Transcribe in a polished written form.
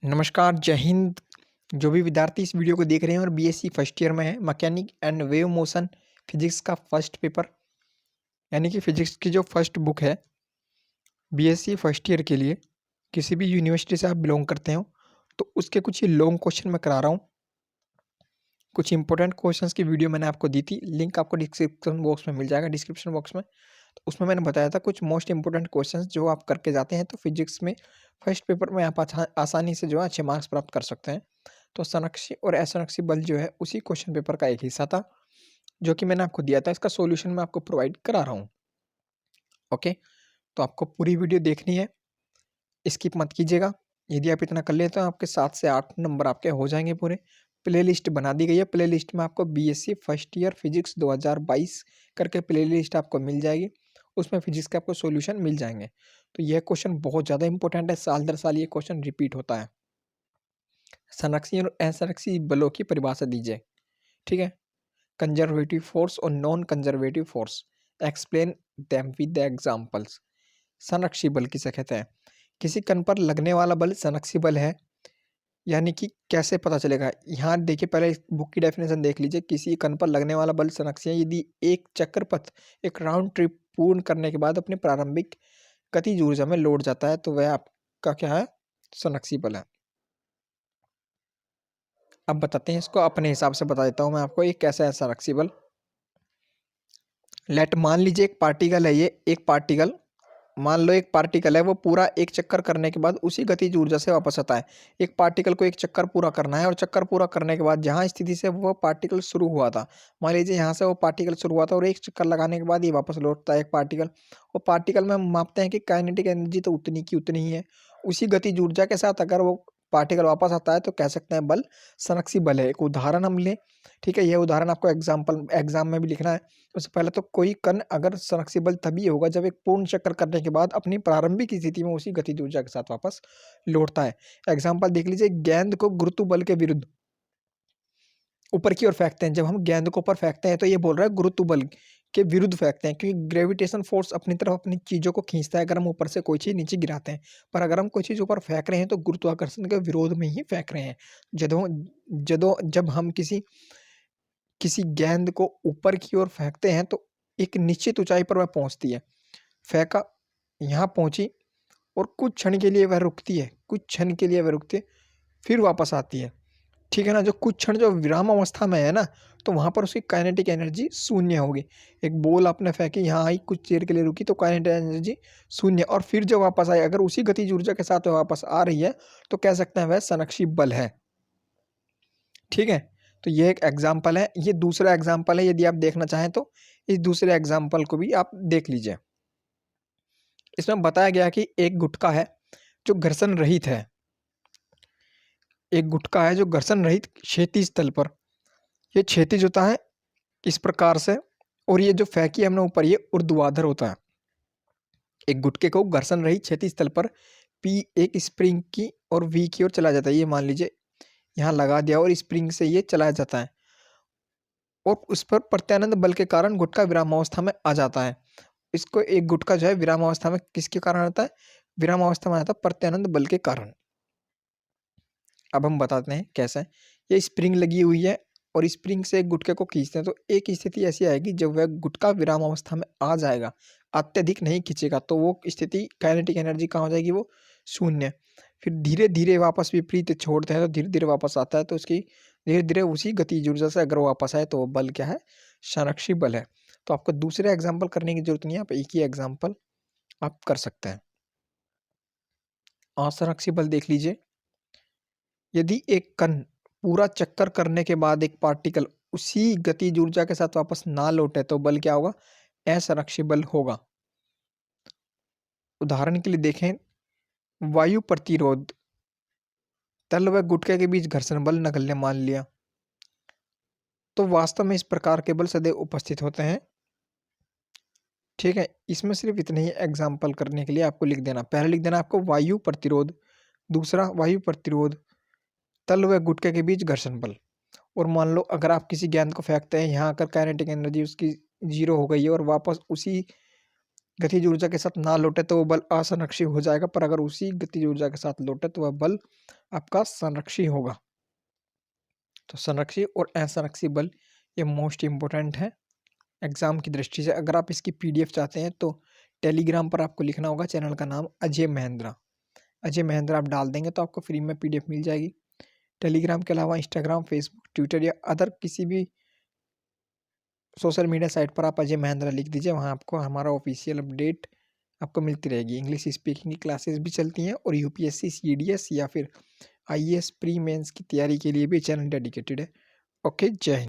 नमस्कार, जय हिंद। जो भी विद्यार्थी इस वीडियो को देख रहे हैं और बीएससी फर्स्ट ईयर में है, mechanic and wave motion physics का फर्स्ट पेपर यानी कि फिजिक्स की जो फर्स्ट बुक है बीएससी फर्स्ट ईयर के लिए, किसी भी यूनिवर्सिटी से आप बिलोंग करते हो तो उसके कुछ ही लॉन्ग क्वेश्चन मैं करा रहा हूँ। कुछ इंपॉर्टेंट क्वेश्चंस की वीडियो मैंने आपको दी थी, लिंक आपको डिस्क्रिप्शन बॉक्स में मिल जाएगा, डिस्क्रिप्शन बॉक्स में। तो उसमें मैंने बताया था कुछ मोस्ट इंपॉर्टेंट क्वेश्चंस जो आप करके जाते हैं तो फिजिक्स में फर्स्ट पेपर में आप आसानी से जो है अच्छे मार्क्स प्राप्त कर सकते हैं। तो संरक्षी और असंरक्षी बल जो है उसी क्वेश्चन पेपर का एक हिस्सा था, जो कि मैंने आपको दिया था। इसका सॉल्यूशन मैं आपको प्रोवाइड करा रहा हूँ। ओके, तो आपको पूरी वीडियो देखनी है, स्किप मत कीजिएगा। यदि आप इतना कर लेते हो आपके 7 से 8 नंबर आपके हो जाएंगे पूरे। प्लेलिस्ट बना दी गई है, प्लेलिस्ट में आपको बीएससी फर्स्ट ईयर फिजिक्स 2022 करके प्लेलिस्ट आपको मिल जाएगी। उसमें फिजिक्स के आपको सॉल्यूशन मिल जाएंगे। तो यह क्वेश्चन बहुत ज़्यादा इंपॉर्टेंट है, साल दर साल ये क्वेश्चन रिपीट होता है। संरक्षी और असंरक्षी बलों की परिभाषा दीजिए। ठीक है, कंजर्वेटिव फोर्स और non conservative force, explain them with the examples. संरक्षी बल किसे कहते हैं? किसी कण पर लगने वाला बल संरक्षी बल है। यानी कि कैसे पता चलेगा? यहाँ देखिए, पहले इस बुक की डेफिनेशन देख लीजिए। किसी कण पर लगने वाला बल संरक्षी है यदि एक चक्र पथ, एक राउंड ट्रिप पूर्ण करने के बाद अपनी प्रारंभिक गतिज ऊर्जा में लौट जाता है तो वह आपका क्या है? संरक्षी बल है। अब बताते हैं इसको, अपने हिसाब से बता देता हूँ मैं आपको ये कैसा है संरक्षी बल। मान लीजिए एक पार्टिकल है, ये एक पार्टिकल, मान लो एक पार्टिकल है, वो पूरा एक चक्कर करने के बाद उसी गतिज ऊर्जा से वापस आता है। एक पार्टिकल को एक चक्कर पूरा करना है और चक्कर पूरा करने के बाद जहां स्थिति से वो पार्टिकल शुरू हुआ था, मान लीजिए यहाँ से वो पार्टिकल शुरू हुआ था और एक चक्कर लगाने के बाद ये वापस लौटता है एक पार्टिकल। और पार्टिकल में हम मापते हैं कि काइनेटिक एनर्जी तो उतनी की उतनी ही है। उसी गतिज ऊर्जा के साथ अगर वो पार्टिकल वापस आता है तो कह सकते हैं बल संरक्षी बल है। एक उदाहरण हम लें, ठीक है, यह उदाहरण आपको एग्जाम में भी लिखना है। उससे पहले तो कोई कण अगर संरक्षी बल तभी होगा जब एक पूर्ण चक्कर करने के बाद अपनी प्रारंभिक स्थिति में उसी गतिज ऊर्जा के साथ वापस लौटता है। एग्जाम्पल देख लीजिए, गेंद को गुरुत्व बल के विरुद्ध ऊपर की ओर फेंकते हैं। जब हम गेंद को ऊपर फेंकते हैं तो ये बोल रहा है गुरुत्व बल के विरुद्ध फेंकते हैं, क्योंकि ग्रेविटेशन फोर्स अपनी तरफ अपनी चीजों को खींचता है अगर हम ऊपर से कोई चीज नीचे गिराते हैं। पर अगर हम कोई चीज ऊपर फेंक रहे हैं तो गुरुत्वाकर्षण के विरोध में ही फेंक रहे हैं। जदों जदों जब हम किसी किसी गेंद को ऊपर की ओर फेंकते हैं तो एक निश्चित ऊंचाई पर वह पहुंचती है। फेंका, यहाँ पहुंची और कुछ क्षण के लिए वह रुकती है, कुछ क्षण के लिए वह रुकती है, फिर वापस आती है। ठीक है ना? जो कुछ क्षण जो विराम अवस्था में है ना, तो वहां पर उसकी काइनेटिक एनर्जी शून्य होगी। एक बॉल आपने फेंकी, यहाँ आई, कुछ देर के लिए रुकी तो काइनेटिक एनर्जी शून्य, और फिर जब वापस आई अगर उसी गतिज ऊर्जा के साथ वह वापस आ रही है तो कह सकते हैं वह संरक्षी बल है। ठीक है, तो ये एक एग्जाम्पल है। ये दूसरा एग्जाम्पल है, यदि आप देखना चाहें तो इस दूसरे एग्जाम्पल को भी आप देख लीजिए। इसमें बताया गया कि एक गुटका है जो घर्षण रहित है। एक गुटका है जो घर्षण रहित क्षैतिज तल पर, ये क्षैतिज होता है इस प्रकार से, और ये जो फेंकी हमने ऊपर ये ऊर्ध्वाधर होता है। एक गुटके को घर्षण रहित क्षैतिज तल पर पी एक स्प्रिंग की और वी की ओर चला जाता है। ये मान लीजिए यहाँ लगा दिया और स्प्रिंग से ये चलाया जाता है और उस पर प्रत्यानंद बल के कारण गुटका विरामावस्था में आ जाता है। इसको एक गुटका जो है विरामावस्था में किसके कारण आता है? विरामावस्था में आता है प्रत्यानंद बल के कारण। अब हम बताते हैं कैसे। ये स्प्रिंग लगी हुई है और स्प्रिंग से एक गुटके को खींचते हैं तो एक स्थिति ऐसी आएगी जब वह गुटका विराम अवस्था में आ जाएगा, अत्यधिक नहीं खींचेगा, तो वो स्थिति काइनेटिक एनर्जी कहाँ हो जाएगी? वो शून्य। फिर धीरे धीरे वापस विपरीत छोड़ते हैं तो धीरे धीरे वापस आता है, तो उसकी धीरे धीरे उसी गतिज ऊर्जा से अगर वो वापस आए तो वो बल क्या है? संरक्षी बल है। तो आपको दूसरे एग्जाम्पल करने की जरूरत नहीं है, आप एक ही एग्जाम्पल आप कर सकते हैं। असंरक्षी बल देख लीजिए। यदि एक कण पूरा चक्कर करने के बाद एक पार्टिकल उसी गतिज ऊर्जा के साथ वापस ना लौटे तो बल क्या होगा? असंरक्षी बल होगा। उदाहरण के लिए देखें, वायु प्रतिरोध, तल व गुटके के बीच घर्षण बल नगण्य मान लिया, तो वास्तव में इस प्रकार के बल सदैव उपस्थित होते हैं। ठीक है, इसमें सिर्फ इतने ही एग्जाम्पल करने के लिए आपको लिख देना। पहले लिख देना आपको वायु प्रतिरोध, दूसरा वायु प्रतिरोध, तल व गुटके के बीच घर्षण बल। और मान लो अगर आप किसी गेंद को फेंकते हैं, यहाँ आकर काइनेटिक एनर्जी उसकी 0 हो गई है और वापस उसी गतिज ऊर्जा के साथ ना लौटे तो वो बल असंरक्षी हो जाएगा, पर अगर उसी गतिज ऊर्जा के साथ लौटे तो वह बल आपका संरक्षी होगा। तो संरक्षी और असंरक्षी बल ये मोस्ट इम्पोर्टेंट है एग्जाम की दृष्टि से। अगर आप इसकी पीडीएफ चाहते हैं तो टेलीग्राम पर आपको लिखना होगा, चैनल का नाम अजय महेंद्रा। अजय महेंद्रा आप डाल देंगे तो आपको फ्री में पीडीएफ मिल जाएगी। टेलीग्राम के अलावा इंस्टाग्राम, फेसबुक, ट्विटर या अदर किसी भी सोशल मीडिया साइट पर आप अजय महेंद्रा लिख दीजिए, वहाँ आपको हमारा ऑफिशियल अपडेट आपको मिलती रहेगी। इंग्लिश स्पीकिंग की क्लासेस भी चलती हैं और यूपीएससी, सीडीएस या फिर आईएएस प्री मेंस की तैयारी के लिए भी चैनल डेडिकेटेड है। ओके, जय हिंद।